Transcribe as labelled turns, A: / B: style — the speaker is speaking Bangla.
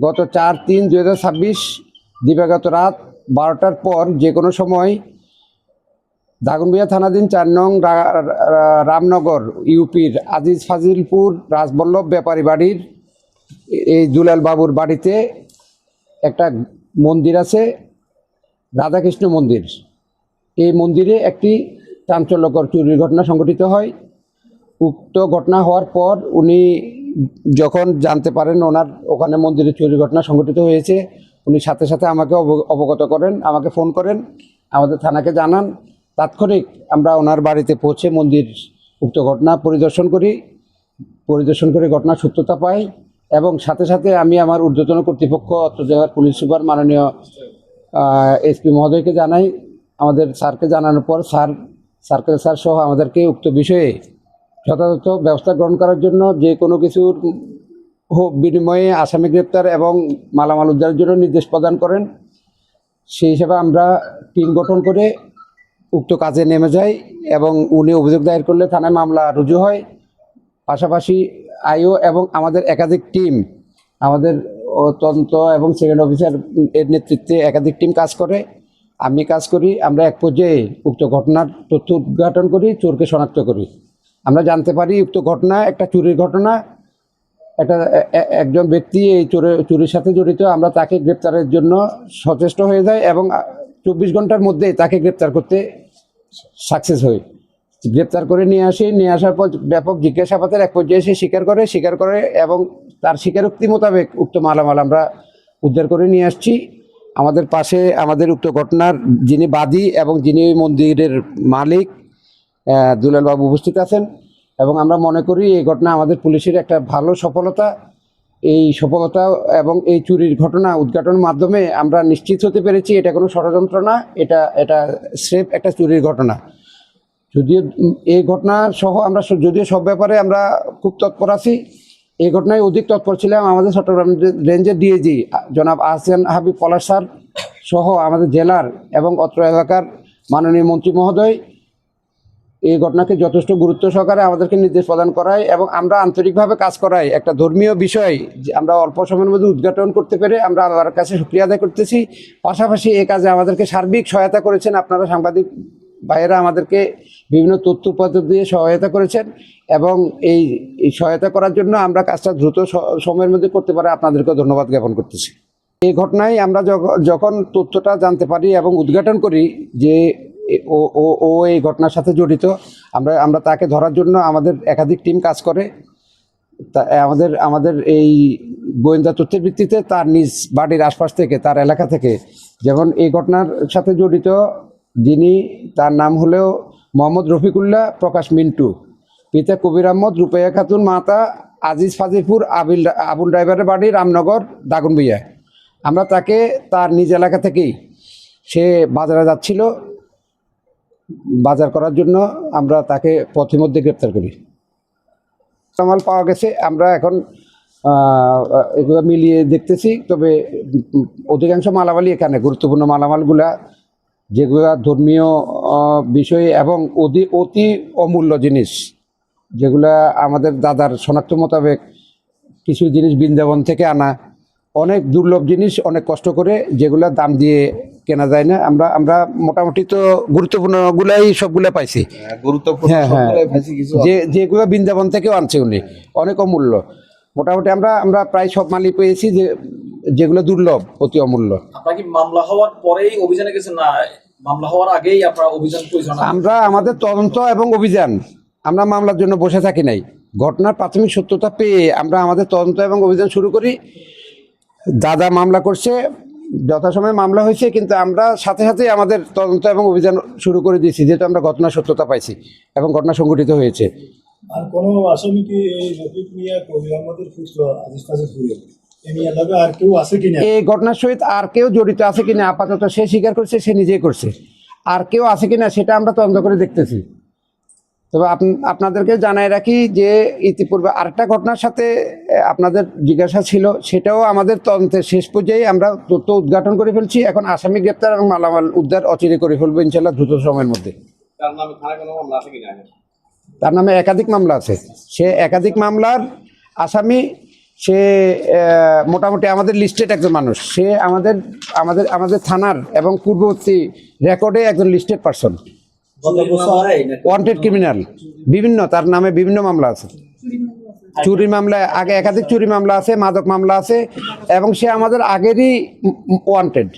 A: গত 4/3/2026 দিবাগত রাত 12টার পর যে কোনো সময় দাগনভূঞা থানাধীন 4 নং রামনগর ইউপির আজিজ ফাজিলপুর রাজবল্লভ ব্যাপারী বাড়ির এই দুলাল বাবুর বাড়িতে একটা মন্দির আছে, রাধাকৃষ্ণ মন্দির। এই মন্দিরে একটি চাঞ্চল্যকর চুরির ঘটনা সংঘটিত হয়। উক্ত ঘটনা হওয়ার পর উনি যখন জানতে পারেন ওনার ওখানে মন্দিরে চুরির ঘটনা সংঘটিত হয়েছে, উনি সাথে সাথে আমাকে অবগত করেন, আমাকে ফোন করেন, আমাদের থানাকে জানান। তাৎক্ষণিক আমরা ওনার বাড়িতে পৌঁছে মন্দির উক্ত ঘটনা পরিদর্শন করে ঘটনার সত্যতা পাই এবং সাথে সাথে আমি আমার ঊর্ধ্বতন কর্তৃপক্ষ অত্র জেলার পুলিশ সুপার মাননীয় এসপি মহোদয়কে জানাই। আমাদের স্যারকে জানানোর পর সার্কেল স্যার সহ আমাদেরকে উক্ত বিষয়ে যথাযথ ব্যবস্থা গ্রহণ করার জন্য যে কোনো কিছুর বিনিময়ে আসামি গ্রেপ্তার এবং মালামাল উদ্ধারের জন্য নির্দেশ প্রদান করেন। সেই হিসাবে আমরা টিম গঠন করে উক্ত কাজে নেমে যাই এবং উনি অভিযোগ দায়ের করলে থানায় মামলা রুজু হয়। পাশাপাশি আইও এবং আমাদের একাধিক টিম, আমাদের তদন্ত এবং সেকেন্ড অফিসার এর নেতৃত্বে একাধিক টিম কাজ করে, আমি কাজ করি। আমরা এক পর্যায়ে উক্ত ঘটনার তথ্য উদ্ঘাটন করি, চোরকে শনাক্ত করি। আমরা জানতে পারি উক্ত ঘটনা একটা চুরির ঘটনা, একজন ব্যক্তি এই চুরির সাথে জড়িত। আমরা তাকে গ্রেপ্তারের জন্য সচেষ্ট হয়ে যাই এবং 24 ঘন্টার মধ্যে তাকে গ্রেপ্তার করতে সাকসেস হই। গ্রেপ্তার করে নিয়ে আসার পর ব্যাপক জিজ্ঞাসাবাদের এক পর্যায়ে সে স্বীকার করে এবং তার স্বীকারোক্তি মোতাবেক উক্ত মালামাল আমরা উদ্ধার করে নিয়ে আসছি। আমাদের পাশে আমাদের উক্ত ঘটনার যিনি বাদী এবং যিনি মন্দিরের মালিক দুলাল বাবু উপস্থিত আছেন এবং আমরা মনে করি এই ঘটনা আমাদের পুলিশের একটা ভালো সফলতা। এই সফলতা এবং এই চুরির ঘটনা উদ্ঘাটনের মাধ্যমে আমরা নিশ্চিত হতে পেরেছি এটা কোনো ষড়যন্ত্র না, এটা স্রেফ একটা চুরির ঘটনা। যদিও এই ঘটনা সহ আমরা যদিও সব ব্যাপারে আমরা খুব তৎপর আছি, এই ঘটনায় অধিক তৎপর ছিলাম আমাদের চট্টগ্রাম রেঞ্জের ডিআইজি জনাব আহসান হাবিব পলাশ স্যার সহ আমাদের জেলার এবং অত্র এলাকার মাননীয় মন্ত্রী মহোদয় এই ঘটনাকে যথেষ্ট গুরুত্ব সহকারে আমাদেরকে নির্দেশ প্রদান করায় এবং আমরা আন্তরিকভাবে কাজ করাই। একটা ধর্মীয় বিষয় যে আমরা অল্প সময়ের মধ্যে উদ্ঘাটন করতে পেরে আমরা আল্লাহর কাছে শুকরিয়া আদায় করতেছি। পাশাপাশি এই কাজে আমাদেরকে সার্বিক সহায়তা করেছেন আপনারা সাংবাদিক ভাইয়েরা, আমাদেরকে বিভিন্ন তথ্য উপাত্ত দিয়ে সহায়তা করেছেন এবং এই সহায়তা করার জন্য আমরা কাজটা দ্রুত সময়ের মধ্যে করতে পারে আপনাদেরকে ধন্যবাদ জ্ঞাপন করতেছি। এই ঘটনায় আমরা যখন তথ্যটা জানতে পারি এবং উদ্ঘাটন করি যে ও এই ঘটনার সাথে জড়িত, আমরা তাকে ধরার জন্য আমাদের একাধিক টিম কাজ করে। তা আমাদের এই গোয়েন্দা তথ্যের ভিত্তিতে তার নিজ বাড়ির আশপাশ থেকে, তার এলাকা থেকে, যেমন এই ঘটনার সাথে জড়িত যিনি, তার নাম হলেও মোহাম্মদ রফিকুল্লাহ প্রকাশ মিন্টু, পিতা কবির আহমদ, রুপাইয়া খাতুন, মাতা আজিজ ফাজিলপুর, আবুল ড্রাইভারের বাড়ি রামনগর দাগনভূঞা। আমরা তাকে তার নিজ এলাকা থেকেই সে বাজারে যাচ্ছিল, বাজার করার জন্য আমরা তাকে পথিমধ্যে গ্রেপ্তার করি। মাল পাওয়া গেছে, আমরা এখন এগুলো মিলিয়ে দেখতেছি। তবে অধিকাংশ মালামালই এখানে গুরুত্বপূর্ণ মালামালগুলা যেগুলো ধর্মীয় বিষয় এবং অতি অমূল্য জিনিস, যেগুলা আমাদের দাদার শনাক্ত মোতাবেক কিছু জিনিস বৃন্দাবন থেকে আনা, অনেক দুর্লভ জিনিস, অনেক কষ্ট করে, যেগুলা দাম দিয়ে কেনা যায় না। আমরা মোটামুটি তো গুরুত্বপূর্ণগুলাই সবগুলা পাইছি। হ্যাঁ, যেগুলো বৃন্দাবন থেকেও আনছে উনি, অনেক অমূল্য। মোটামুটি আমরা প্রায় সব মালই পেয়েছি যেগুলো দুর্লভ, অতি অমূল্য।
B: আপনারা কি মামলা হওয়ার পরেই অভিযানে গেছেন না মামলা হওয়ার আগেই আপনারা অভিযান পরিচালনা?
A: আমরা আমাদের তদন্ত এবং অভিযান, আমরা মামলার জন্য বসে থাকি নাই। ঘটনার প্রাথমিক সত্যতা পেয়ে আমরা আমাদের তদন্ত এবং অভিযান শুরু করি। দাদা মামলা করছে, যথাসময়ে মামলা হয়েছে, কিন্তু আমরা সাথে সাথেই আমাদের তদন্ত এবং অভিযান শুরু করে দিয়েছি, যেহেতু আমরা ঘটনার সত্যতা পাইছি এবং ঘটনা সংঘটিত হয়েছে।
C: আর কোনো আসামি কি এই রফিক মিয়া, কবির আহমদের পুত্র আজিজ ফাজিলপুর, আর কেউ আছে কিনা
A: এই ঘটনার সহিত আর কেউ জড়িত আছে কিনা আপাতত সে স্বীকার করছে, সে নিজেই করছে। আর কেউ আছে কিনা সেটা আমরা তদন্ত করে দেখতেছি। তবে আপনাদেরকে জানাই রাখি যে ইতিপূর্বে আরেকটা ঘটনার সাথে আপনাদের জিজ্ঞাসা ছিল, সেটাও আমাদের তদন্তের শেষ পর্যায়ে আমরা তথ্য উদ্ঘাটন করে ফেলছি। এখন আসামি গ্রেপ্তার এবং মালামাল উদ্ধার অচিরে করে ফেলবো ইনশাল্লাহ দ্রুত সময়ের মধ্যে। তার নামে একাধিক মামলা আছে, সে একাধিক মামলার আসামি, সে মোটামুটি আমাদের লিস্টেড একজন মানুষ, সে আমাদের আমাদের আমাদের থানার এবং পূর্ববর্তী রেকর্ডে একজন লিস্টেড পারসন, ওয়ান্টেড ক্রিমিনাল। বিভিন্ন তার নামে বিভিন্ন মামলা আছে, চুরি মামলা, আগে একাধিক চুরি মামলা আছে, মাদক মামলা আছে, এবং সে আমাদের আগেরই ওয়ান্টেড।